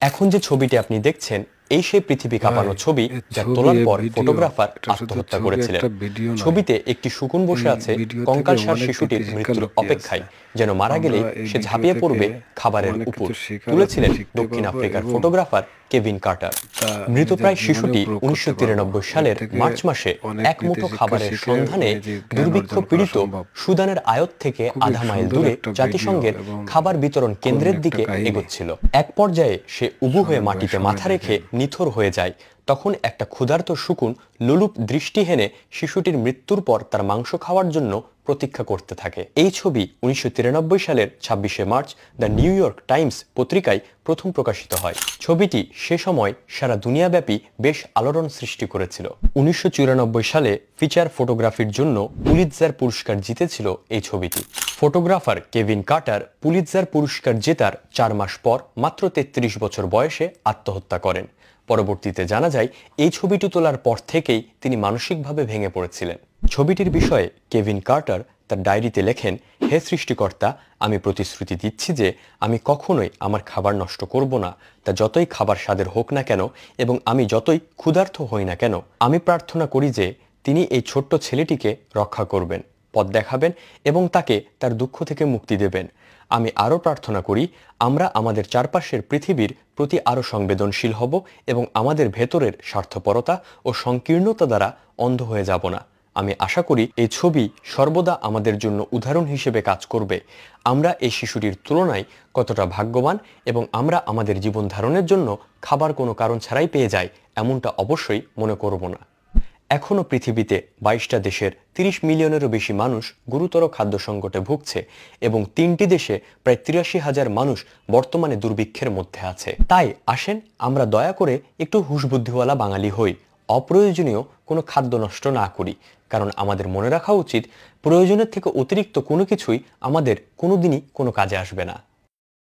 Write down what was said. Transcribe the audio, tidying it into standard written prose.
এখন যে ছবিটি আপনি দেখছেন এই সেই পৃথিবী কাঁপানো ছবি যা তোলার পর ফটোগ্রাফার আত্মহত্যা করেছিলেন। ছবিতে একটি শকুন বসে আছে কঙ্কালসার শিশুটির মৃত্যুর অপেক্ষায়, যেন মারা গেলেই সে ঝাঁপিয়ে পড়বে খাবারের উপর। তুলেছিলেন দক্ষিণ আফ্রিকার ফটোগ্রাফার কেভিন কার্টার। মৃতপ্রায় শিশুটি 1993 সালের মার্চ মাসে এক মুঠো খাবারের সন্ধানে দুর্ভিক্ষ পীড়িত সুদানের আয়ত থেকে আধা মাইল দূরে জাতিসংঘের খাবার বিতরণ কেন্দ্রের দিকে এগোচ্ছিল। এক পর্যায়ে সে উবু হয়ে মাটিতে মাথা রেখে নিথর হয়ে যায়। তখন একটা ক্ষুধার্ত শকুন লোলুপ দৃষ্টি হেনে শিশুটির মৃত্যুর পর তার মাংস খাওয়ার জন্য প্রতীক্ষা করতে থাকে। এই ছবি 1993 সালের 26শে March The New York Times পত্রিকায় প্রথম প্রকাশিত হয়। ছবিটি সে সময় সারা দুনিয়াব্যাপী বেশ আলোড়ন সৃষ্টি করেছিল। 1994 সালে ফিচার ফটোগ্রাফির জন্য পুলিৎজার পুরস্কার জিতেছিল এই ছবিটি। ফটোগ্রাফার কেভিন কার্টার পুলিৎজার পুরস্কার জেতার 4 মাস পর মাত্র 33 বছর বয়সে আত্মহত্যা করেন। পরবর্তীতে জানা যায় এই ছবিটি তোলার পর থেকেই তিনি মানসিকভাবে ভেঙে পড়েছিলেন। ছবিটির বিষয়ে কেভিন কার্টার তার ডায়েরিতে লেখেন, হে সৃষ্টিকর্তা, আমি প্রতিশ্রুতি দিচ্ছি যে আমি কখনোই আমার খাবার নষ্ট করব না, তা যতই খাবার স্বাদের হোক না কেন এবং আমি যতই ক্ষুধার্ত হই না কেন। আমি প্রার্থনা করি যে তিনি এই ছোট্ট ছেলেটিকে রক্ষা করবেন, পথ দেখাবেন এবং তাকে তার দুঃখ থেকে মুক্তি দেবেন। আমি আরও প্রার্থনা করি আমরা আমাদের চারপাশের পৃথিবীর প্রতি আরও সংবেদনশীল হব এবং আমাদের ভেতরের স্বার্থপরতা ও সংকীর্ণতা দ্বারা অন্ধ হয়ে যাব না। আমি আশা করি এই ছবি সর্বদা আমাদের জন্য উদাহরণ হিসেবে কাজ করবে। আমরা এই শিশুটির তুলনায় কতটা ভাগ্যবান এবং আমরা আমাদের জীবন ধারণের জন্য খাবার কোনো কারণ ছাড়াই পেয়ে যাই এমনটা অবশ্যই মনে করব না। এখনও পৃথিবীতে 22টা দেশের 30 মিলিয়নেরও বেশি মানুষ গুরুতর খাদ্য সংকটে ভুগছে এবং 3টি দেশে প্রায় 83,000 মানুষ বর্তমানে দুর্ভিক্ষের মধ্যে আছে। তাই আসেন আমরা দয়া করে একটু হুঁশবুদ্ধিওয়ালা বাঙালি হই, অপ্রয়োজনীয় কোনো খাদ্য নষ্ট না করি। কারণ আমাদের মনে রাখা উচিত প্রয়োজনের থেকে অতিরিক্ত কোনো কিছুই আমাদের কোনোদিনই কোনো কাজে আসবে না।